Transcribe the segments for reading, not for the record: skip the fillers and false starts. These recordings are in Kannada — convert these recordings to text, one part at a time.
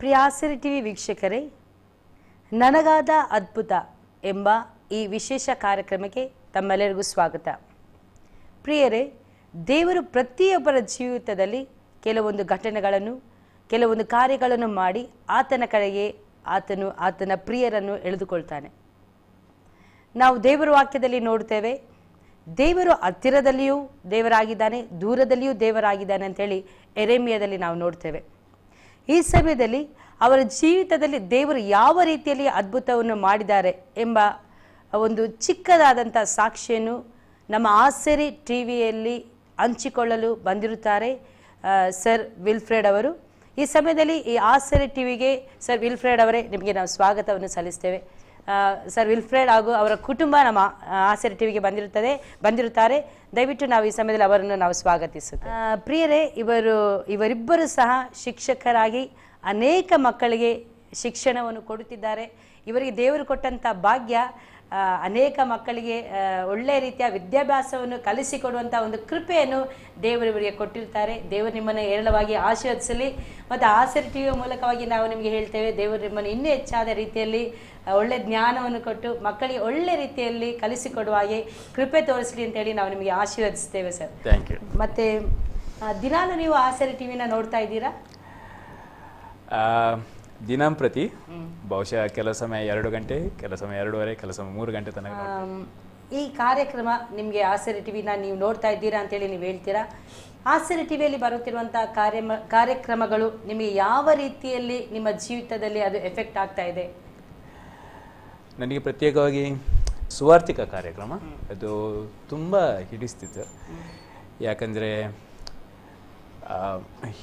ಪ್ರಿಯ ಆಸರೆ ಟಿವಿ ವೀಕ್ಷಕರೇ, ನನಗಾದ ಅದ್ಭುತ ಎಂಬ ಈ ವಿಶೇಷ ಕಾರ್ಯಕ್ರಮಕ್ಕೆ ತಮ್ಮೆಲ್ಲರಿಗೂ ಸ್ವಾಗತ. ಪ್ರಿಯರೇ, ದೇವರು ಪ್ರತಿಯೊಬ್ಬರ ಜೀವಿತದಲ್ಲಿ ಕೆಲವೊಂದು ಘಟನೆಗಳನ್ನು, ಕೆಲವೊಂದು ಕಾರ್ಯಗಳನ್ನು ಮಾಡಿ ಆತನ ಕಡೆಗೆ ಆತನ ಪ್ರಿಯರನ್ನು ಎಳೆದುಕೊಳ್ತಾನೆ. ನಾವು ದೇವರ ವಾಕ್ಯದಲ್ಲಿ ನೋಡ್ತೇವೆ, ದೇವರು ಹತ್ತಿರದಲ್ಲಿಯೂ ದೇವರಾಗಿದ್ದಾನೆ, ದೂರದಲ್ಲಿಯೂ ದೇವರಾಗಿದ್ದಾನೆ ಅಂತೇಳಿ ಯೆರೆಮೀಯದಲ್ಲಿ ನಾವು ನೋಡ್ತೇವೆ. ಈ ಸಮಯದಲ್ಲಿ ಅವರ ಜೀವಿತದಲ್ಲಿ ದೇವರು ಯಾವ ರೀತಿಯಲ್ಲಿ ಅದ್ಭುತವನ್ನು ಮಾಡಿದ್ದಾರೆ ಎಂಬ ಒಂದು ಚಿಕ್ಕದಾದಂಥ ಸಾಕ್ಷಿಯನ್ನು ನಮ್ಮ ಆಸರೆ ಟಿವಿಯಲ್ಲಿ ಹಂಚಿಕೊಳ್ಳಲು ಬಂದಿರುತ್ತಾರೆ ಸರ್ ವಿಲ್ಫ್ರೆಡ್ ಅವರು. ಈ ಸಮಯದಲ್ಲಿ ಈ ಆಸರೆ ಟಿವಿಗೆ ಸರ್ ವಿಲ್ಫ್ರೆಡ್ ಅವರೇ, ನಿಮಗೆ ನಾವು ಸ್ವಾಗತವನ್ನು ಸಲ್ಲಿಸ್ತೇವೆ. ಸರ್ ವಿಲ್ಫ್ರೆಡ್ ಹಾಗೂ ಅವರ ಕುಟುಂಬ ನಮ್ಮ ಆಸರೆ ಟಿವಿಗೆ ಬಂದಿರುತ್ತಾರೆ. ದಯವಿಟ್ಟು ನಾವು ಈ ಸಮಯದಲ್ಲಿ ಅವರನ್ನು ನಾವು ಸ್ವಾಗತಿಸುತ್ತೇವೆ. ಪ್ರಿಯರೇ, ಇವರಿಬ್ಬರು ಸಹ ಶಿಕ್ಷಕರಾಗಿ ಅನೇಕ ಮಕ್ಕಳಿಗೆ ಶಿಕ್ಷಣವನ್ನು ಕೊಡುತ್ತಿದ್ದಾರೆ. ಇವರಿಗೆ ದೇವರು ಕೊಟ್ಟಂಥ ಭಾಗ್ಯ ಅನೇಕ ಮಕ್ಕಳಿಗೆ ಒಳ್ಳೆಯ ರೀತಿಯ ವಿದ್ಯಾಭ್ಯಾಸವನ್ನು ಕಲಿಸಿಕೊಡುವಂಥ ಒಂದು ಕೃಪೆಯನ್ನು ದೇವರು ಇವರಿಗೆ ಕೊಟ್ಟಿರ್ತಾರೆ. ದೇವರು ನಿಮ್ಮನ್ನು ಹೇರಳವಾಗಿ ಆಶೀರ್ವದಿಸಲಿ. ಮತ್ತು ಆಸರೆ ಟಿವಿಯ ಮೂಲಕವಾಗಿ ನಾವು ನಿಮಗೆ ಹೇಳ್ತೇವೆ, ದೇವರು ನಿಮ್ಮನ್ನು ಇನ್ನೂ ಹೆಚ್ಚಾದ ರೀತಿಯಲ್ಲಿ ಒಳ್ಳೆ ಜ್ಞಾನವನ್ನು ಕೊಟ್ಟು ಮಕ್ಕಳಿಗೆ ಒಳ್ಳೆ ರೀತಿಯಲ್ಲಿ ಕಲಿಸಿಕೊಡುವ ಹಾಗೆ ಕೃಪೆ ತೋರಿಸಲಿ ಅಂತೇಳಿ ನಾವು ನಿಮಗೆ ಆಶೀರ್ವದಿಸ್ತೇವೆ ಸರ್. Thank you. ಮತ್ತು ದಿನಾಲು ನೀವು ಆಸರೆ ಟಿವಿನ ನೋಡ್ತಾ ಇದ್ದೀರಾ? ದಿನಂಪ್ರತಿ ಬಹುಶಃ ಕೆಲವು ಸಮಯ 2 ಗಂಟೆ, ಕೆಲವು ಸಮಯ 2:30, ಕೆಲವು ಸಮಯ 3 ಗಂಟೆ ತನಕ. ಈ ಕಾರ್ಯಕ್ರಮ ನಿಮಗೆ ಆಸರೆ ಟಿವಿನ ನೀವು ನೋಡ್ತಾ ಇದ್ದೀರಾ ಅಂತೇಳಿ ನೀವು ಹೇಳ್ತೀರಾ. ಆಸರೆ ಟಿವಿಯಲ್ಲಿ ಬರುತ್ತಿರುವಂಥ ಕಾರ್ಯಕ್ರಮಗಳು ನಿಮಗೆ ಯಾವ ರೀತಿಯಲ್ಲಿ ನಿಮ್ಮ ಜೀವಿತದಲ್ಲಿ ಅದು ಎಫೆಕ್ಟ್ ಆಗ್ತಾ ಇದೆ? ನನಗೆ ಪ್ರತ್ಯೇಕವಾಗಿ ಸುವಾರ್ತಿಕ ಕಾರ್ಯಕ್ರಮ ಅದು ತುಂಬ ಹಿಡಿಸ್ತಿತ್ತು. ಯಾಕಂದರೆ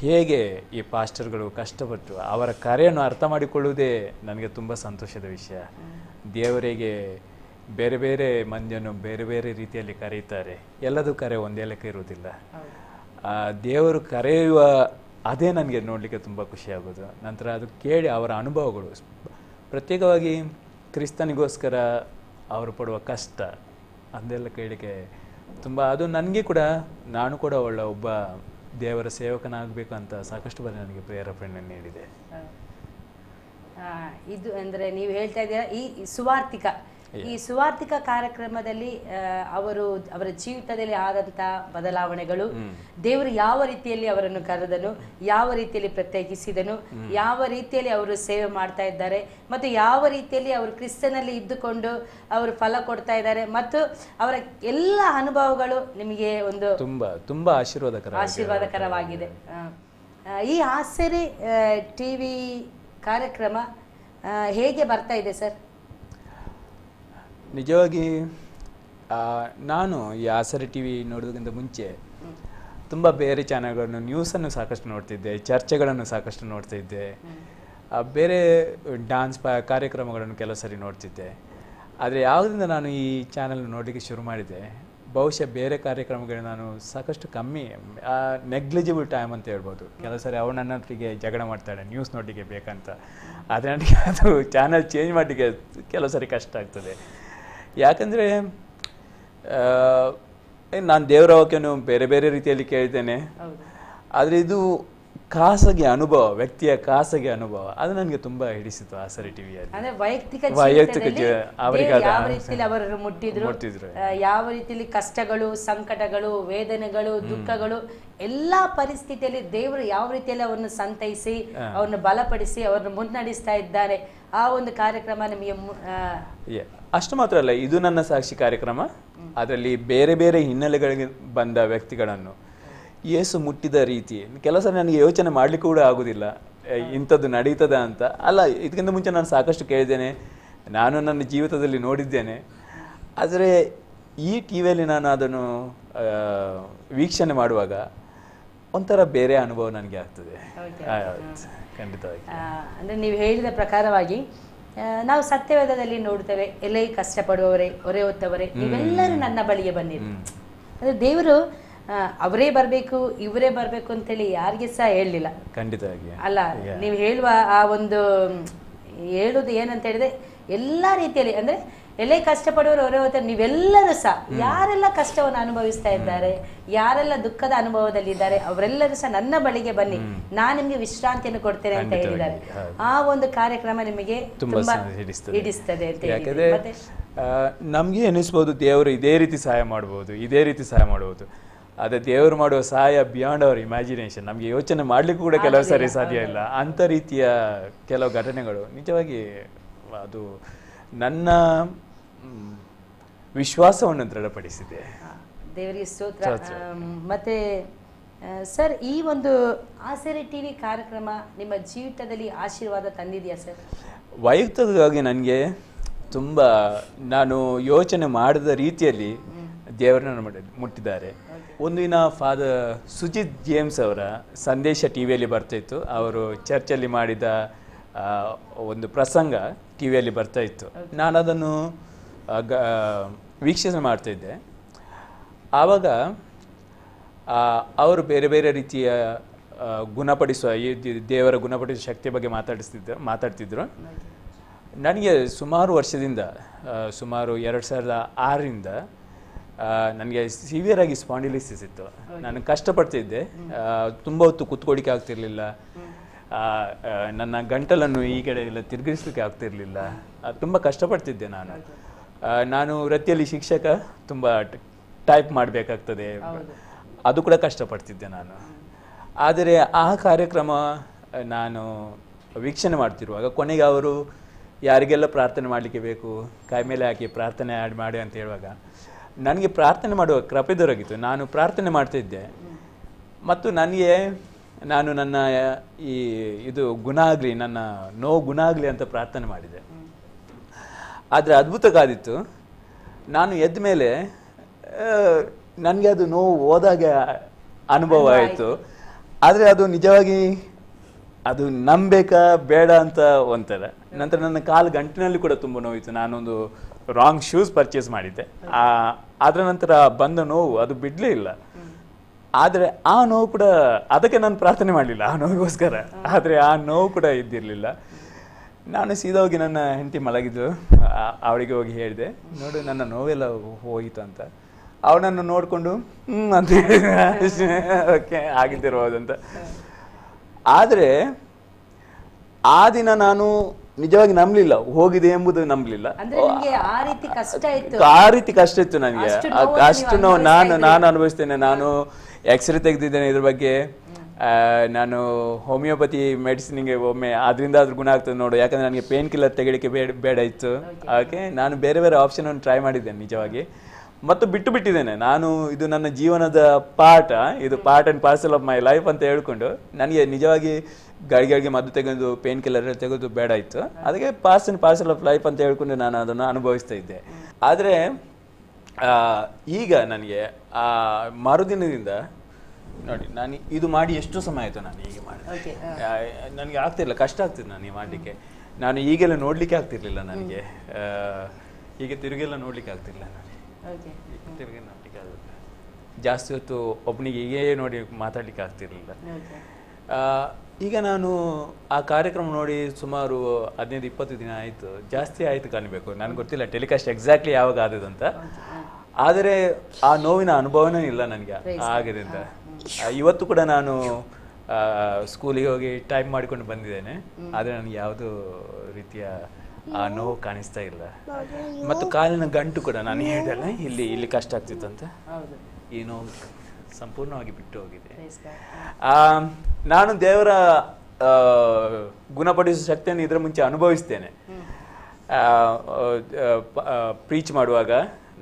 ಹೇಗೆ ಈ ಪಾಸ್ಟರ್ಗಳು ಕಷ್ಟಪಟ್ಟು ಅವರ ಕರೆಯನ್ನು ಅರ್ಥ ಮಾಡಿಕೊಳ್ಳುವುದೇ ನನಗೆ ತುಂಬ ಸಂತೋಷದ ವಿಷಯ. ದೇವರಿಗೆ ಬೇರೆ ಬೇರೆ ಮಂದಿಯನ್ನು ಬೇರೆ ಬೇರೆ ರೀತಿಯಲ್ಲಿ ಕರೆಯುತ್ತಾರೆ. ಎಲ್ಲದೂ ಕರೆ ಒಂದೇ ಲೆಕ್ಕ ಇರುವುದಿಲ್ಲ. ದೇವರು ಕರೆಯುವ ಅದೇ ನನಗೆ ನೋಡಲಿಕ್ಕೆ ತುಂಬ ಖುಷಿಯಾಗೋದು. ನಂತರ ಅದು ಕೇಳಿ ಅವರ ಅನುಭವಗಳು, ಪ್ರತ್ಯೇಕವಾಗಿ ಕ್ರಿಸ್ತನಿಗೋಸ್ಕರ ಅವರು ಪಡುವ ಕಷ್ಟ, ಅದೆಲ್ಲ ಕೇಳಲಿಕ್ಕೆ ತುಂಬ, ಅದು ನನಗೆ ಕೂಡ, ನಾನು ಕೂಡ ಒಬ್ಬ ದೇವರ ಸೇವಕನಾಗಬೇಕು ಅಂತ ಸಾಕಷ್ಟು ಬಾರಿ ನನಗೆ ಪ್ರೇರೇಪಣೆ ನೀಡಿದೆ. ಇದು ಅಂದರೆ ನೀವು ಹೇಳ್ತಾ ಇದ್ದೀರಾ ಈ ಸುವಾರ್ತಿಕ ಕಾರ್ಯಕ್ರಮದಲ್ಲಿ ಅವರ ಜೀವಿತದಲ್ಲಿ ಆದಂಥ ಬದಲಾವಣೆಗಳು, ದೇವರು ಯಾವ ರೀತಿಯಲ್ಲಿ ಅವರನ್ನು ಕರೆದನು, ಯಾವ ರೀತಿಯಲ್ಲಿ ಪ್ರತ್ಯೇಕಿಸಿದನು, ಯಾವ ರೀತಿಯಲ್ಲಿ ಅವರು ಸೇವೆ ಮಾಡ್ತಾ ಇದ್ದಾರೆ, ಮತ್ತು ಯಾವ ರೀತಿಯಲ್ಲಿ ಅವರು ಕ್ರಿಸ್ತನಲ್ಲಿ ಇದ್ದುಕೊಂಡು ಅವರು ಫಲ ಕೊಡ್ತಾ ಇದ್ದಾರೆ, ಮತ್ತು ಅವರ ಎಲ್ಲ ಅನುಭವಗಳು ನಿಮಗೆ ಒಂದು ತುಂಬಾ ಆಶೀರ್ವಾದಕರವಾಗಿದೆ. ಈ ಆಸರೆ ಟಿವಿ ಕಾರ್ಯಕ್ರಮ ಹೇಗೆ ಬರ್ತಾ ಇದೆ ಸರ್? ನಿಜವಾಗಿ ನಾನು ಈ ಆಸರೆ ಟಿವಿ ನೋಡೋದಕ್ಕಿಂತ ಮುಂಚೆ ತುಂಬ ಬೇರೆ ಚಾನೆಲ್ಗಳನ್ನು, ನ್ಯೂಸನ್ನು ಸಾಕಷ್ಟು ನೋಡ್ತಿದ್ದೆ, ಚರ್ಚೆಗಳನ್ನು ಸಾಕಷ್ಟು ನೋಡ್ತಿದ್ದೆ, ಬೇರೆ ಡ್ಯಾನ್ಸ್ ಕಾರ್ಯಕ್ರಮಗಳನ್ನು ಕೆಲವು ಸರಿ ನೋಡ್ತಿದ್ದೆ. ಆದರೆ ಯಾವುದರಿಂದ ನಾನು ಈ ಚಾನೆಲ್ ನೋಡಲಿಕ್ಕೆ ಶುರು ಮಾಡಿದೆ, ಬಹುಶಃ ಬೇರೆ ಕಾರ್ಯಕ್ರಮಗಳು ನಾನು ಸಾಕಷ್ಟು ಕಮ್ಮಿ, ನೆಗ್ಲಿಜಿಬಲ್ ಟೈಮ್ ಅಂತ ಹೇಳ್ಬೋದು. ಕೆಲವು ಸರಿ ಅವಳು ನನ್ನೊಟ್ಟಿಗೆ ಜಗಳ ಮಾಡ್ತಾಳೆ ನ್ಯೂಸ್ ನೋಡಲಿಕ್ಕೆ ಬೇಕಂತ. ಆದರೆ ನನಗೆ ಅದು ಚಾನಲ್ ಚೇಂಜ್ ಮಾಡಲಿಕ್ಕೆ ಕೆಲವು ಸರಿ ಕಷ್ಟ ಆಗ್ತದೆ. ಯಾಕಂದರೆ ನಾನು ದೇವರ ವಾಕ್ಯವನ್ನು ಬೇರೆ ಬೇರೆ ರೀತಿಯಲ್ಲಿ ಕೇಳಿದ್ದೇನೆ, ಆದರೆ ಇದು ಖಾಸಗಿ ಅನುಭವ, ವ್ಯಕ್ತಿಯ ಖಾಸಗಿ ಅನುಭವ, ಅದು ನನಗೆ ತುಂಬಾ ಹಿಡಿಸಿತು ಆಸರೆ ಟಿವಿಯಲ್ಲಿ. ಅಂದ್ರೆ ವೈಯಕ್ತಿಕ ಅವರನ್ನು ಮುಟ್ಟಿದ್ರು, ಯಾವ ರೀತಿಯಲ್ಲಿ ಕಷ್ಟಗಳು, ಸಂಕಟಗಳು, ವೇದನೆಗಳು, ದುಃಖಗಳು, ಎಲ್ಲಾ ಪರಿಸ್ಥಿತಿಯಲ್ಲಿ ದೇವರು ಯಾವ ರೀತಿಯಲ್ಲಿ ಅವರನ್ನು ಸಂತೈಸಿ ಅವರನ್ನು ಬಲಪಡಿಸಿ ಅವರನ್ನು ಮುನ್ನಡೆಸ್ತಾ ಇದ್ದಾರೆ. ಆ ಒಂದು ಕಾರ್ಯಕ್ರಮ ನಿಮಗೆ ಅಷ್ಟು ಮಾತ್ರ ಅಲ್ಲ, ಇದು ನನ್ನ ಸಾಕ್ಷಿ ಕಾರ್ಯಕ್ರಮ. ಅದರಲ್ಲಿ ಬೇರೆ ಬೇರೆ ಹಿನ್ನೆಲೆಗಳಿಗೆ ಬಂದ ವ್ಯಕ್ತಿಗಳನ್ನು ಯೇಸು ಮುಟ್ಟಿದ ರೀತಿ ಕೆಲಸ ನನಗೆ ಯೋಚನೆ ಮಾಡಲಿಕ್ಕೆ ಕೂಡ ಆಗುದಿಲ್ಲ, ಇಂಥದ್ದು ನಡೀತದ ಅಂತ. ಅಲ್ಲ, ಇದಕ್ಕಿಂತ ಮುಂಚೆ ನಾನು ಸಾಕಷ್ಟು ಕೇಳಿದ್ದೇನೆ, ನಾನು ನನ್ನ ಜೀವಿತದಲ್ಲಿ ನೋಡಿದ್ದೇನೆ. ಆದರೆ ಈ ಟಿವಿಯಲ್ಲಿ ನಾನು ಅದನ್ನು ವೀಕ್ಷಣೆ ಮಾಡುವಾಗ ಒಂಥರ ಬೇರೆ ಅನುಭವ ನನಗೆ ಆಗ್ತದೆ. ಖಂಡಿತವಾಗಿ. ಅಂದರೆ ನೀವು ಹೇಳಿದ ಪ್ರಕಾರವಾಗಿ ನಾವು ಸತ್ಯವೇದದಲ್ಲಿ ನೋಡ್ತೇವೆ, ಎಲೆ ಕಷ್ಟಪಡುವವರೇ, ಹೊರೆ ಹೊತ್ತವರೇ, ನೀವೆಲ್ಲರೂ ನನ್ನ ಬಳಿಗೆ ಬನ್ನಿರಿ. ಅಂದರೆ ದೇವರು ಅವರೇ ಬರಬೇಕು, ಇವರೇ ಬರಬೇಕು ಅಂತೇಳಿ ಯಾರಿಗೆ ಸಹ ಹೇಳಲಿಲ್ಲ. ಖಂಡಿತವಾಗಿ ಅಲ್ಲ, ನೀವು ಹೇಳುವ ಆ ಒಂದು ಹೇಳುವುದು ಏನಂತ ಹೇಳಿದ್ರೆ, ಎಲ್ಲ ರೀತಿಯಲ್ಲಿ ಅಂದರೆ ಎಲ್ಲೇ ಕಷ್ಟಪಡುವವರು ಅವರೇ ಹೋಗ್ತಾರೆ. ನೀವೆಲ್ಲರೂ ಸಹ ಯಾರೆಲ್ಲ ಕಷ್ಟವನ್ನು ಅನುಭವಿಸ್ತಾ ಇದ್ದಾರೆ, ಯಾರೆಲ್ಲ ದುಃಖದ ಅನುಭವದಲ್ಲಿ ಇದ್ದಾರೆ, ಅವರೆಲ್ಲರೂ ಸಹ ನನ್ನ ಬಳಿಗೆ ಬನ್ನಿ, ನಾನು ನಿಮ್ಗೆ ವಿಶ್ರಾಂತಿಯನ್ನು ಕೊಡ್ತೇನೆ ಅಂತ ಹೇಳಿದ್ದಾರೆ. ಆ ಒಂದು ಕಾರ್ಯಕ್ರಮ ನಿಮಗೆ ತುಂಬಾ ಹಿಡಿಸ್ತದೆ ಅಂತ ಹೇಳಿದ್ರೆ ಮತ್ತೆ ನಮ್ಗೆ ಅನಿಸ್ಬೋದು ದೇವರು ಇದೇ ರೀತಿ ಸಹಾಯ ಮಾಡ್ಬೋದು, ಇದೇ ರೀತಿ ಸಹಾಯ ಮಾಡ್ಬೋದು. ಅದೇ ದೇವರು ಮಾಡುವ ಸಹಾಯ ಬಿಯಾಂಡ್ ಅವರ್ ಇಮ್ಯಾಜಿನೇಷನ್, ನಮಗೆ ಯೋಚನೆ ಮಾಡ್ಲಿಕ್ಕೂ ಕೂಡ ಕೆಲವು ಸಾರಿ ಸಾಧ್ಯ ಇಲ್ಲ. ಅಂಥ ರೀತಿಯ ಕೆಲವು ಘಟನೆಗಳು ನಿಜವಾಗಿ ಅದು ನನ್ನ ವಿಶ್ವಾಸವನ್ನು ದೃಢಪಡಿಸಿದೆ. ದೇವರಿಗೆ ಸ್ತೋತ್ರ. ಮತ್ತೆ ಸರ್, ಈ ಒಂದು ಆಸರೆ ಟಿವಿ ಕಾರ್ಯಕ್ರಮ ನಿಮ್ಮ ಜೀವಿತದಲ್ಲಿ ಆಶೀರ್ವಾದ ತಂದಿದೆಯಾ ಸರ್? ವೈಯಕ್ತಿಕವಾಗಿ ನನಗೆ ತುಂಬ ನಾನು ಯೋಚನೆ ಮಾಡಿದ ರೀತಿಯಲ್ಲಿ ದೇವರನ್ನು ಮುಟ್ಟಿದ್ದಾರೆ. ಒಂದು ದಿನ ಫಾದರ್ ಸುಜಿತ್ ಜೇಮ್ಸ್ ಅವರ ಸಂದೇಶ ಟಿ ವಿಯಲ್ಲಿ ಬರ್ತಾಯಿತ್ತು. ಅವರು ಚರ್ಚಲ್ಲಿ ಮಾಡಿದ ಒಂದು ಪ್ರಸಂಗ ಟಿ ವಿಯಲ್ಲಿ ಬರ್ತಾಯಿತ್ತು. ನಾನು ಅದನ್ನು ವೀಕ್ಷಣೆ ಮಾಡ್ತಾಯಿದ್ದೆ. ಆವಾಗ ಅವರು ಬೇರೆ ಬೇರೆ ರೀತಿಯ ಗುಣಪಡಿಸುವ ದೇವರ ಗುಣಪಡಿಸುವ ಶಕ್ತಿಯ ಬಗ್ಗೆ ಮಾತಾಡ್ತಿದ್ರು. ನನಗೆ ಸುಮಾರು ವರ್ಷದಿಂದ, ಸುಮಾರು 2006ರಿಂದ ನನಗೆ ಸಿವಿಯರ್ ಆಗಿ ಸ್ಪಾಂಡಿಲಿಸಿಸ್ ಇತ್ತು. ನಾನು ಕಷ್ಟಪಡ್ತಿದ್ದೆ, ತುಂಬ ಹೊತ್ತು ಕೂತ್ಕೊಳ್ಳಿಕ್ಕೆ ಆಗ್ತಿರ್ಲಿಲ್ಲ, ನನ್ನ ಗಂಟಲನ್ನು ಈ ಕಡೆ ಎಲ್ಲ ತಿರುಗಿಸ್ಲಿಕ್ಕೆ ಆಗ್ತಿರ್ಲಿಲ್ಲ, ತುಂಬ ಕಷ್ಟಪಡ್ತಿದ್ದೆ. ನಾನು ವೃತ್ತಿಯಲ್ಲಿ ಶಿಕ್ಷಕ, ತುಂಬ ಟೈಪ್ ಮಾಡಬೇಕಾಗ್ತದೆ, ಅದು ಕೂಡ ಕಷ್ಟಪಡ್ತಿದ್ದೆ ನಾನು. ಆದರೆ ಆ ಕಾರ್ಯಕ್ರಮ ನಾನು ವೀಕ್ಷಣೆ ಮಾಡ್ತಿರುವಾಗ ಕೊನೆಗೆ ಅವರು ಯಾರಿಗೆಲ್ಲ ಪ್ರಾರ್ಥನೆ ಮಾಡಲಿಕ್ಕೆ ಬೇಕು ಕೈ ಮೇಲೆ ಹಾಕಿ ಪ್ರಾರ್ಥನೆ ಮಾಡಿ ಅಂತ ಹೇಳುವಾಗ ನನಗೆ ಪ್ರಾರ್ಥನೆ ಮಾಡುವ ಕೃಪೆ ದೊರಕಿತು. ನಾನು ಪ್ರಾರ್ಥನೆ ಮಾಡ್ತಿದ್ದೆ ಮತ್ತು ನಾನು ನನ್ನ ಇದು ಗುಣ ಆಗಲಿ, ನನ್ನ ನೋವು ಗುಣ ಆಗಲಿ ಅಂತ ಪ್ರಾರ್ಥನೆ ಮಾಡಿದೆ. ಆದರೆ ಅದ್ಭುತಕ್ಕಾದಿತ್ತು, ನಾನು ಎದ್ದ ಮೇಲೆ ನನಗೆ ಅದು ನೋವು ಹೋದಾಗ ಅನುಭವ ಆಯಿತು. ಆದರೆ ಅದು ನಿಜವಾಗಿ ಅದು ನಂಬೇಕಾ ಬೇಡ ಅಂತ ಒಂಥರ. ನಂತರ ನನ್ನ ಕಾಲು ಗಂಟಿನಲ್ಲಿ ಕೂಡ ತುಂಬ ನೋವಿತ್ತು. ನಾನೊಂದು ರಾಂಗ್ ಶೂಸ್ ಪರ್ಚೇಸ್ ಮಾಡಿದ್ದೆ. ಅದರ ನಂತರ ಬಂದ ನೋವು ಅದು ಬಿಡಲೇ ಇಲ್ಲ. ಆದರೆ ಆ ನೋವು ಕೂಡ, ಅದಕ್ಕೆ ನಾನು ಪ್ರಾರ್ಥನೆ ಮಾಡಲಿಲ್ಲ ಆ ನೋವಿಗೋಸ್ಕರ, ಆದರೆ ಆ ನೋವು ಕೂಡ ಇದ್ದಿರಲಿಲ್ಲ. ನಾನು ಸೀದಾ ಹೋಗಿ ನನ್ನ ಹೆಂಡತಿ ಮಲಗಿದ್ದು, ಅವಳಿಗೆ ಹೋಗಿ ಹೇಳಿದೆ, ನೋಡು ನನ್ನ ನೋವೆಲ್ಲ ಹೋಯಿತು ಅಂತ. ಅವಳನ್ನು ನೋಡಿಕೊಂಡು ಅಂತ ಓಕೆ ಆಗಿದ್ದಿರ್ಬೋದಂತ. ಆದರೆ ಆ ದಿನ ನಾನು ನಿಜವಾಗಿ ನಂಬಲಿಲ್ಲ, ಹೋಗಿದೆ ಎಂಬುದು ನಂಬಲಿಲ್ಲ. ಆ ರೀತಿ ಕಷ್ಟ ಇತ್ತು ನನಗೆ. ಅಷ್ಟು ನೋವು ನಾನು ಅನುಭವಿಸ್ತೇನೆ. ನಾನು ಎಕ್ಸ್ರೇ ತೆಗೆದಿದ್ದೇನೆ ಇದ್ರ ಬಗ್ಗೆ. ನಾನು ಹೋಮಿಯೋಪತಿ ಮೆಡಿಸಿನ್ಗೆ ಒಮ್ಮೆ ಅದರಿಂದ ಆದ್ರೂ ಗುಣ ಆಗ್ತದೆ ನೋಡು, ಯಾಕಂದ್ರೆ ನನಗೆ ಪೇನ್ ಕಿಲ್ಲರ್ ತೆಗಿಲಿಕ್ಕೆ ಬೇಡ ಇತ್ತು. ಹಾಗೆ ನಾನು ಬೇರೆ ಬೇರೆ ಆಪ್ಷನ್ ಅನ್ನು ಟ್ರೈ ಮಾಡಿದ್ದೇನೆ ನಿಜವಾಗಿ, ಮತ್ತು ಬಿಟ್ಟಿದ್ದೇನೆ. ನಾನು ಇದು ನನ್ನ ಜೀವನದ ಪಾರ್ಟ್, ಇದು part and parcel of my life ಅಂತ ಹೇಳ್ಕೊಂಡು ನನಗೆ ನಿಜವಾಗಿ ಗಳಿಗೆ ಮದ್ದು ತೆಗೆದು ಪೇನ್ ಕಿಲ್ಲರ್ ತೆಗೆದು ಬೇಡ ಇತ್ತು. ಅದಕ್ಕೆ part and parcel of life ಅಂತ ಹೇಳ್ಕೊಂಡು ನಾನು ಅದನ್ನು ಅನುಭವಿಸ್ತಾ ಇದ್ದೆ. ಆದರೆ ಈಗ ನನಗೆ ಆ ಮರುದಿನದಿಂದ ನೋಡಿ, ನಾನು ಇದು ಮಾಡಿ ಎಷ್ಟು ಸಮಯ ಆಯಿತು, ನಾನು ಹೀಗೆ ಮಾಡಿ ನನಗೆ ಆಗ್ತಿರ್ಲಿಲ್ಲ, ಕಷ್ಟ ಆಗ್ತಿತ್ತು ನನಗೆ ಮಾಡಲಿಕ್ಕೆ. ನಾನು ಈಗೆಲ್ಲ ನೋಡಲಿಕ್ಕೆ ಆಗ್ತಿರ್ಲಿಲ್ಲ ನನಗೆ, ಹೀಗೆ ತಿರುಗೆಲ್ಲ ನೋಡಲಿಕ್ಕೆ ಆಗ್ತಿರ್ಲಿಲ್ಲ ನನಗೆ, ತಿರುಗಿ ನೋಡಲಿಕ್ಕೆ ಆಗುತ್ತೆ. ಜಾಸ್ತಿ ಹೊತ್ತು ಒಬ್ಬನಿಗೆ ಹೀಗೆ ನೋಡಿ ಮಾತಾಡಲಿಕ್ಕೆ ಆಗ್ತಿರ್ಲಿಲ್ಲ. ಈಗ ನಾನು ಆ ಕಾರ್ಯಕ್ರಮ ನೋಡಿ ಸುಮಾರು 15-20 ದಿನ ಆಯಿತು, ಜಾಸ್ತಿ ಆಯಿತು ಕಾಣಬೇಕು, ನನಗೆ ಗೊತ್ತಿಲ್ಲ ಟೆಲಿಕಾಸ್ಟ್ ಎಕ್ಸಾಕ್ಟ್ಲಿ ಯಾವಾಗ ಆದದಂತ. ಆದರೆ ಆ ನೋವಿನ ಅನುಭವನೇ ಇಲ್ಲ ನನಗೆ ಆಗಿದ್ದರಿಂದ. ಇವತ್ತು ಕೂಡ ನಾನು ಸ್ಕೂಲಿಗೆ ಹೋಗಿ ಟೈಪ್ ಮಾಡಿಕೊಂಡು ಬಂದಿದ್ದೇನೆ, ಆದರೆ ನನಗೆ ಯಾವುದೋ ರೀತಿಯ ಆ ನೋವು ಕಾಣಿಸ್ತಾ ಇಲ್ಲ. ಮತ್ತು ಕಾಲಿನ ಗಂಟು ಕೂಡ ನಾನು ಹೇಳಿದಲ್ಲ, ಇಲ್ಲಿ ಕಷ್ಟ ಆಗ್ತಿತ್ತಂತ, ಈ ನೋವು ಸಂಪೂರ್ಣವಾಗಿ ಬಿಟ್ಟು ಹೋಗಿದೆ. ನಾನು ದೇವರ ಗುಣಪಡಿಸುವ ಶಕ್ತಿಯನ್ನು ಇದರ ಮುಂಚೆ ಅನುಭವಿಸ್ತೇನೆ. ಪ್ರೀಚ್ ಮಾಡುವಾಗ,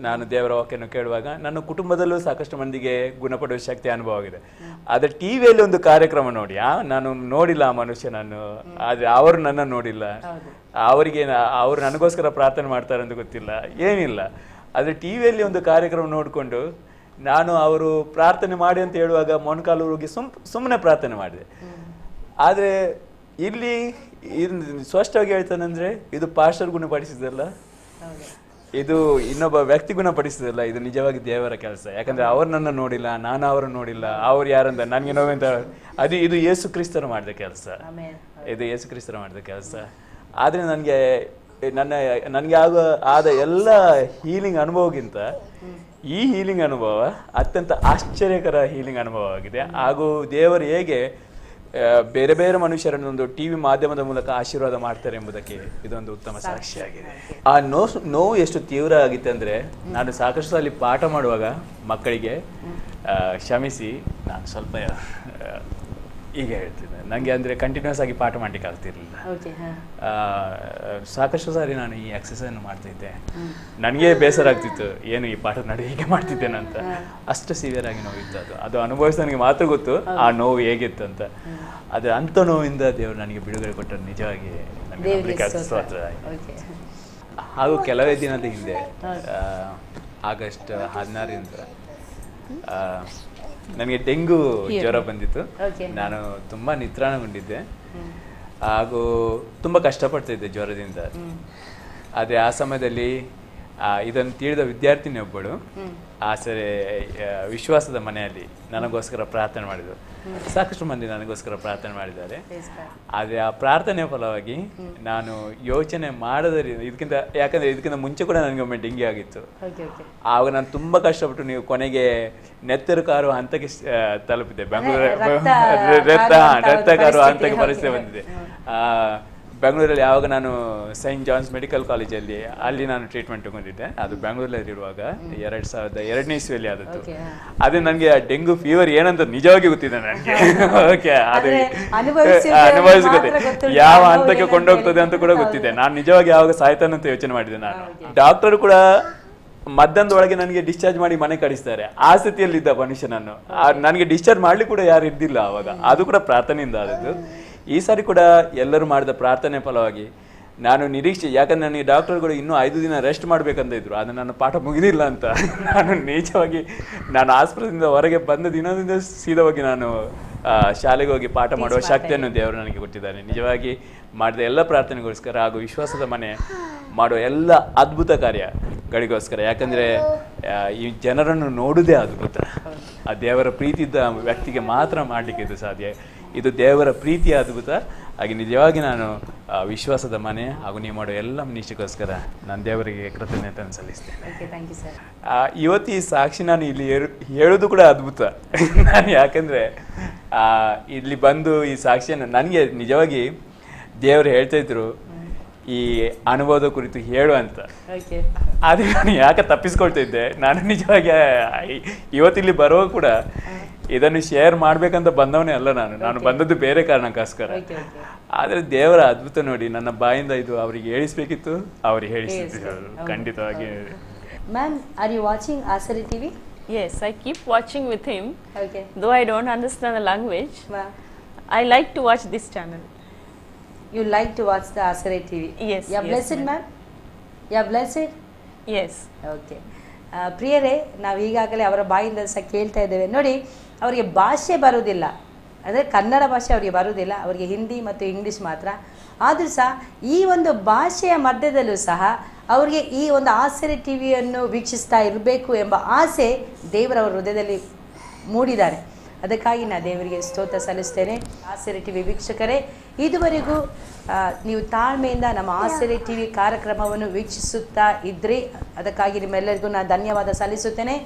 ನಾನು ದೇವರ ವಾಕ್ಯವನ್ನು ಕೇಳುವಾಗ ನನ್ನ ಕುಟುಂಬದಲ್ಲೂ ಸಾಕಷ್ಟು ಮಂದಿಗೆ ಗುಣಪಡುವ ಶಕ್ತಿ ಅನುಭವ ಆಗಿದೆ. ಆದರೆ ಟಿವಿಯಲ್ಲಿ ಒಂದು ಕಾರ್ಯಕ್ರಮ ನೋಡಿ, ನಾನು ನೋಡಿಲ್ಲ ಆ ಮನುಷ್ಯನನ್ನು, ಆದರೆ ಅವರು ನನ್ನ ನೋಡಿಲ್ಲ, ಅವರು ನನಗೋಸ್ಕರ ಪ್ರಾರ್ಥನೆ ಮಾಡ್ತಾರೆ ಅಂತ ಗೊತ್ತಿಲ್ಲ, ಏನಿಲ್ಲ. ಆದರೆ ಟಿವಿಯಲ್ಲಿ ಒಂದು ಕಾರ್ಯಕ್ರಮ ನೋಡಿಕೊಂಡು ನಾನು ಅವರು ಪ್ರಾರ್ಥನೆ ಮಾಡಿ ಅಂತ ಹೇಳುವಾಗ ಮೊಣಕಾಲು ಹೋಗಿ ಸುಮ್ಮನೆ ಪ್ರಾರ್ಥನೆ ಮಾಡಿದೆ. ಆದರೆ ಇಲ್ಲಿ ಸ್ಪಷ್ಟವಾಗಿ ಹೇಳ್ತಾನಂದ್ರೆ, ಇದು ಪಾಸ್ಟರ್ ಗುಣಪಡಿಸಿದಲ್ಲ, ಇದು ಇನ್ನೊಬ್ಬ ವ್ಯಕ್ತಿ ಗುಣಪಡಿಸಿದಲ್ಲ, ಇದು ನಿಜವಾಗಿ ದೇವರ ಕೆಲಸ. ಯಾಕಂದ್ರೆ ಅವ್ರು ನನ್ನ ನೋಡಿಲ್ಲ, ನಾನು ಅವರನ್ನು ನೋಡಿಲ್ಲ, ಅವ್ರು ಯಾರಂತ ನನಗೆ ನೋವೆಂತ, ಇದು ಯೇಸು ಕ್ರಿಸ್ತರು ಮಾಡಿದ ಕೆಲಸ, ಇದು ಯೇಸು ಕ್ರಿಸ್ತರು ಮಾಡಿದ ಕೆಲಸ. ಆದರೆ ನನಗೆ ನನಗೆ ಆದ ಎಲ್ಲ ಹೀಲಿಂಗ್ ಅನುಭವಕ್ಕಿಂತ ಈ ಹೀಲಿಂಗ್ ಅನುಭವ ಅತ್ಯಂತ ಆಶ್ಚರ್ಯಕರ ಹೀಲಿಂಗ್ ಅನುಭವವಾಗಿದೆ. ಹಾಗೂ ದೇವರು ಹೇಗೆ ಬೇರೆ ಬೇರೆ ಮನುಷ್ಯರನ್ನು ಒಂದು ಟಿವಿ ಮಾಧ್ಯಮದ ಮೂಲಕ ಆಶೀರ್ವಾದ ಮಾಡ್ತಾರೆ ಎಂಬುದಕ್ಕೆ ಇದೊಂದು ಉತ್ತಮ ಸಾಕ್ಷಿಯಾಗಿದೆ. ಆ ನೋವು ಎಷ್ಟು ತೀವ್ರ ಆಗಿತ್ತು ಅಂದರೆ, ನಾನು ಸಾಕಷ್ಟು ಸಲ ಪಾಠ ಮಾಡುವಾಗ ಮಕ್ಕಳಿಗೆ ಕ್ಷಮಿಸಿ, ನಾನು ಸ್ವಲ್ಪ ಈಗ ಹೇಳ್ತಿದ್ದೆ, ನನಗೆ ಅಂದರೆ ಕಂಟಿನ್ಯೂಸ್ ಆಗಿ ಪಾಠ ಮಾಡಲಿಕ್ಕೆ ಆಗ್ತಿರ್ಲಿಲ್ಲ. ಸಾಕಷ್ಟು ಸಾರಿ ನಾನು ಈ ಎಕ್ಸಸೈಸನ್ನು ಮಾಡ್ತಿದ್ದೆ. ನನಗೆ ಬೇಸರ ಆಗ್ತಿತ್ತು, ಏನು ಈ ಪಾಠದ ನಡುವೆ ಹೀಗೆ ಮಾಡ್ತಿದ್ದೇನೆ ಅಂತ. ಅಷ್ಟು ಸಿವಿಯರ್ ಆಗಿ ನೋವಿತ್ತು. ಅದು ಅನುಭವಿಸಿ ನನಗೆ ಮಾತ್ರ ಗೊತ್ತು ಆ ನೋವು ಹೇಗಿತ್ತು ಅಂತ. ಆದರೆ ಅಂಥ ನೋವಿಂದ ದೇವರು ನನಗೆ ಬಿಡುಗಡೆ ಕೊಟ್ಟರು. ನಿಜವಾಗಿ ನನಗೆ ಸ್ತೋತ್ರ. ಹಾಗೂ ಕೆಲವೇ ದಿನದ ಹಿಂದೆ ಆಗಸ್ಟ್ 16ರಿಂದ ನನಗೆ ಡೆಂಗು ಜ್ವರ ಬಂದಿತ್ತು. ನಾನು ತುಂಬ ನಿತ್ರಾಣಗೊಂಡಿದ್ದೆ ಹಾಗೂ ತುಂಬ ಕಷ್ಟಪಡ್ತಿದ್ದೆ ಜ್ವರದಿಂದ. ಆದರೆ ಆ ಸಮಯದಲ್ಲಿ ಇದನ್ನು ತಿಳಿದ ವಿದ್ಯಾರ್ಥಿನಿ ಒಬ್ಬಳು ಆಸರೆ ವಿಶ್ವಾಸದ ಮನೆಯಲ್ಲಿ ನನಗೋಸ್ಕರ ಪ್ರಾರ್ಥನೆ ಮಾಡಿದರು. ಸಾಕಷ್ಟು ಮಂದಿ ನನಗೋಸ್ಕರ ಪ್ರಾರ್ಥನೆ ಮಾಡಿದ್ದಾರೆ. ಆದರೆ ಆ ಪ್ರಾರ್ಥನೆಯ ಫಲವಾಗಿ ನಾನು ಯೋಚನೆ ಯಾಕಂದರೆ ಇದಕ್ಕಿಂತ ಮುಂಚೆ ಕೂಡ ನನಗೆ ಒಮ್ಮೆ ಡೆಂಗಿ ಆಗಿತ್ತು. ಆವಾಗ ನಾನು ತುಂಬ ಕಷ್ಟಪಟ್ಟು ನೀವು ಕೊನೆಗೆ ನೆತ್ತರು ಕಾರುವ ಹಂತಕ್ಕೆ ತಲುಪಿದೆ. ರಕ್ತ ಕಾರುವ ಹಂತಕ್ಕೆ ಪರಿಸ್ಥಿತಿ ಬಂದಿದೆ. ಬೆಂಗಳೂರಲ್ಲಿ ಯಾವಾಗ ನಾನು ಸೈಂಟ್ ಜಾನ್ಸ್ ಮೆಡಿಕಲ್ ಕಾಲೇಜಲ್ಲಿ ಅಲ್ಲಿ ನಾನು ಟ್ರೀಟ್ಮೆಂಟ್ ತಗೊಂಡಿದ್ದೆ. ಅದು ಬೆಂಗಳೂರಲ್ಲಿರುವಾಗ 2002ನೇ ಇಸ್ವಿಯಲ್ಲಿ ಆದದ್ದು. ಅದೇ ನನಗೆ ಆ ಡೆಂಗು ಫೀವರ್ ಏನಂತ ನಿಜವಾಗಿ ಗೊತ್ತಿದೆ ನನಗೆ. ಓಕೆ, ಅದು ಅನುಭವಿಸ್ಕೊತೆ ಯಾವ ಹಂತಕ್ಕೆ ಕೊಂಡೋಗ್ತದೆ ಅಂತ ಕೂಡ ಗೊತ್ತಿದೆ. ನಾನು ನಿಜವಾಗಿ ಯಾವಾಗ ಸಾಯ್ತಾನೆ ಅಂತ ಯೋಚನೆ ಮಾಡಿದೆ. ನಾನು ಡಾಕ್ಟರ್ ಕೂಡ ಮಧ್ಯಾಹ್ನದೊಳಗೆ ನನಗೆ ಡಿಸ್ಚಾರ್ಜ್ ಮಾಡಿ ಮನೆ ಕಳಿಸ್ತಾರೆ. ಆ ಸ್ಥಿತಿಯಲ್ಲಿದ್ದ ಮನುಷ್ಯನನ್ನು ನನಗೆ ಡಿಸ್ಚಾರ್ಜ್ ಮಾಡ್ಲಿಕ್ಕೆ ಕೂಡ ಯಾರು ಇದ್ದಿಲ್ಲ ಆವಾಗ. ಅದು ಕೂಡ ಪ್ರಾರ್ಥನೆಯಿಂದ ಆದದ್ದು. ಈ ಸಾರಿ ಕೂಡ ಎಲ್ಲರೂ ಮಾಡಿದ ಪ್ರಾರ್ಥನೆ ಫಲವಾಗಿ ನಾನು ನಿರೀಕ್ಷೆ, ಯಾಕಂದ್ರೆ ನನಗೆ ಡಾಕ್ಟರ್ಗಳು ಇನ್ನೂ 5 ದಿನ ರೆಸ್ಟ್ ಮಾಡಬೇಕಂತ ಇದ್ರು. ಅದು ನನ್ನ ಪಾಠ ಮುಗಿದಿಲ್ಲ ಅಂತ ನಾನು ನಿಜವಾಗಿ ಆಸ್ಪತ್ರೆಯಿಂದ ಹೊರಗೆ ಬಂದ ದಿನದಿಂದ ಸೀದಾ ಹೋಗಿ ನಾನು ಶಾಲೆಗೆ ಹೋಗಿ ಪಾಠ ಮಾಡುವ ಶಕ್ತಿಯನ್ನು ದೇವರು ನನಗೆ ಕೊಟ್ಟಿದ್ದಾನೆ. ನಿಜವಾಗಿ ಮಾಡಿದ ಎಲ್ಲ ಪ್ರಾರ್ಥನೆಗೋಸ್ಕರ ಹಾಗೂ ವಿಶ್ವಾಸದ ಮನೆ ಮಾಡುವ ಎಲ್ಲ ಅದ್ಭುತ ಕಾರ್ಯಗಳಿಗೋಸ್ಕರ. ಯಾಕಂದರೆ ಈ ಜನರನ್ನು ನೋಡುವುದೇ ಅದ್ಭುತ. ಆ ದೇವರ ಪ್ರೀತಿ ಇದ್ದ ವ್ಯಕ್ತಿಗೆ ಮಾತ್ರ ಮಾಡಲಿಕ್ಕೆ ಇದು ಸಾಧ್ಯ. ಇದು ದೇವರ ಪ್ರೀತಿಯ ಅದ್ಭುತ. ಹಾಗೆ ನಿಜವಾಗಿ ನಾನು ವಿಶ್ವಾಸದ ಮನೆ ಹಾಗೂ ನೀವು ಮಾಡೋ ಎಲ್ಲ ಮನುಷ್ಯಗೋಸ್ಕರ ನಾನು ದೇವರಿಗೆ ಕೃತಜ್ಞತೆಯನ್ನು ಸಲ್ಲಿಸ್ತೇನೆ. ಇವತ್ತು ಈ ಸಾಕ್ಷಿ ನಾನು ಇಲ್ಲಿ ಹೇಳೋದು ಕೂಡ ಅದ್ಭುತ. ನಾನು ಯಾಕಂದರೆ ಇಲ್ಲಿ ಬಂದು ಈ ಸಾಕ್ಷಿಯನ್ನು ನನಗೆ ನಿಜವಾಗಿ ದೇವರು ಹೇಳ್ತಾ ಇದ್ರು ಈ ಅನುಭವದ ಕುರಿತು ಹೇಳು ಅಂತ. ಆದರೆ ನಾನು ಯಾಕೆ ತಪ್ಪಿಸ್ಕೊಳ್ತಾ ಇದ್ದೆ. ನಾನು ನಿಜವಾಗಿ ಇವತ್ತಿಲ್ಲಿ ಬರುವಾಗ ಕೂಡ ಇದನ್ನು ಶೇರ್ ಮಾಡ್ಬೇಕಂತ ಬಂದವನೇ ಅಲ್ಲ. ನಾನು ಬಂದದ್ದು ಬೇರೆ ಕಾರಣಕ್ಕೋಸ್ಕರ. ಆದರೆ ದೇವರ ಅದ್ಭುತ ನೋಡಿ ನನ್ನ ಬಾಯಿಂದ ಇದು ಅವರಿಗೆ ಹೇಳಿಸ್ಬೇಕಿತ್ತು, ಅವ್ರಿಗೆ ಹೇಳಿಸಿದ್ರು ಖಂಡಿತವಾಗಿ. ಮ್ಯಾಮ್, ಆರ್ ಯು ವಾಚಿಂಗ್ ಆಸರೆ TV? Yes, I keep watching with him. Okay. Though I don't understand the language, I like to watch this channel. You like to watch the Asare TV? Yes. You are blessed, ma'am? You are blessed? Yes. Okay. ಪ್ರಿಯರೇ, ನಾವು ಈಗಾಗಲೇ ಅವರ ಬಾಯಿಂದ ಸಹ ಕೇಳ್ತಾ ಇದ್ದೇವೆ. ನೋಡಿ, ಅವರಿಗೆ ಭಾಷೆ ಬರುವುದಿಲ್ಲ, ಅಂದರೆ ಕನ್ನಡ ಭಾಷೆ ಅವರಿಗೆ ಬರುವುದಿಲ್ಲ. ಅವರಿಗೆ ಹಿಂದಿ ಮತ್ತು ಇಂಗ್ಲೀಷ್ ಮಾತ್ರ. ಆದರೂ ಸಹ ಈ ಒಂದು ಭಾಷೆಯ ಮಧ್ಯದಲ್ಲೂ ಸಹ ಅವರಿಗೆ ಈ ಒಂದು ಆಸರೆ ಟಿವಿಯನ್ನು ವೀಕ್ಷಿಸ್ತಾ ಇರಬೇಕು ಎಂಬ ಆಸೆ ದೇವರವರ ಹೃದಯದಲ್ಲಿ ಮೂಡಿದ್ದಾರೆ. ಅದಕ್ಕಾಗಿ ನಾನು ದೇವರಿಗೆ ಸ್ತೋತ್ರ ಸಲ್ಲಿಸ್ತೇನೆ. ಆಸರೆ ಟಿವಿ ವೀಕ್ಷಕರೇ, ಇದುವರೆಗೂ ನೀವು ತಾಳ್ಮೆಯಿಂದ ನಮ್ಮ ಆಸರೆ ಟಿವಿ ಕಾರ್ಯಕ್ರಮವನ್ನು ವೀಕ್ಷಿಸುತ್ತಾ ಇದ್ರಿ. ಅದಕ್ಕಾಗಿ ನಿಮ್ಮೆಲ್ಲರಿಗೂ ನಾನು ಧನ್ಯವಾದ ಸಲ್ಲಿಸುತ್ತೇನೆ.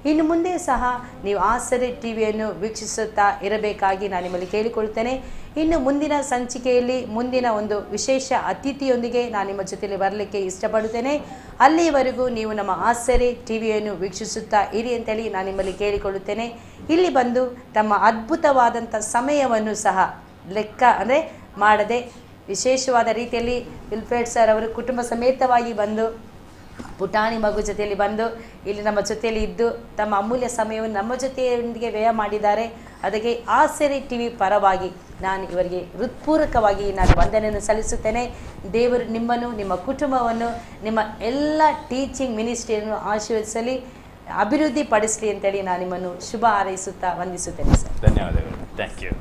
ಇನ್ನು ಮುಂದೆ ಸಹ ನೀವು ಆಸರೆ ಟಿವಿಯನ್ನು ವೀಕ್ಷಿಸುತ್ತಾ ಇರಬೇಕಾಗಿ ನಾನು ನಿಮ್ಮಲ್ಲಿ ಕೇಳಿಕೊಳ್ಳುತ್ತೇನೆ. ಇನ್ನು ಮುಂದಿನ ಸಂಚಿಕೆಯಲ್ಲಿ ಮುಂದಿನ ಒಂದು ವಿಶೇಷ ಅತಿಥಿಯೊಂದಿಗೆ ನಾನು ನಿಮ್ಮ ಜೊತೆಯಲ್ಲಿ ಬರಲಿಕ್ಕೆ ಇಷ್ಟಪಡುತ್ತೇನೆ. ಅಲ್ಲಿಯವರೆಗೂ ನೀವು ನಮ್ಮ ಆಸರೆ ಟಿವಿಯನ್ನು ವೀಕ್ಷಿಸುತ್ತಾ ಇರಿ ಅಂತೇಳಿ ನಾನು ನಿಮ್ಮಲ್ಲಿ ಕೇಳಿಕೊಳ್ಳುತ್ತೇನೆ. ಇಲ್ಲಿ ಬಂದು ತಮ್ಮ ಅದ್ಭುತವಾದಂಥ ಸಮಯವನ್ನು ಸಹ ಲೆಕ್ಕ ಅಂದರೆ ಮಾಡದೆ ವಿಶೇಷವಾದ ರೀತಿಯಲ್ಲಿ ವಿಲ್ಫ್ರೆಡ್ ಸರ್ ಅವರು ಕುಟುಂಬ ಸಮೇತವಾಗಿ ಬಂದು ಪುಟಾಣಿ ಮಗು ಜೊತೆಯಲ್ಲಿ ಬಂದು ಇಲ್ಲಿ ನಮ್ಮ ಜೊತೆಯಲ್ಲಿ ಇದ್ದು ತಮ್ಮ ಅಮೂಲ್ಯ ಸಮಯವನ್ನು ನಮ್ಮ ಜೊತೆಯೊಂದಿಗೆ ವ್ಯಯ ಮಾಡಿದ್ದಾರೆ. ಅದಕ್ಕೆ ಆಸರೆ ಟಿವಿ ಪರವಾಗಿ ನಾನು ಇವರಿಗೆ ಹೃತ್ಪೂರ್ವಕವಾಗಿ ನಾನು ವಂದನೆಯನ್ನು ಸಲ್ಲಿಸುತ್ತೇನೆ. ದೇವರು ನಿಮ್ಮನ್ನು, ನಿಮ್ಮ ಕುಟುಂಬವನ್ನು, ನಿಮ್ಮ ಎಲ್ಲ ಟೀಚಿಂಗ್ ಮಿನಿಸ್ಟ್ರಿಯನ್ನು ಆಶೀರ್ವದಿಸಲಿ, ಅಭಿವೃದ್ಧಿ ಪಡಿಸಲಿ ಅಂತೇಳಿ ನಾನು ನಿಮ್ಮನ್ನು ಶುಭ ಹಾರೈಸುತ್ತಾ ವಂದಿಸುತ್ತೇನೆ ಸರ್. ಧನ್ಯವಾದಗಳು. Thank you.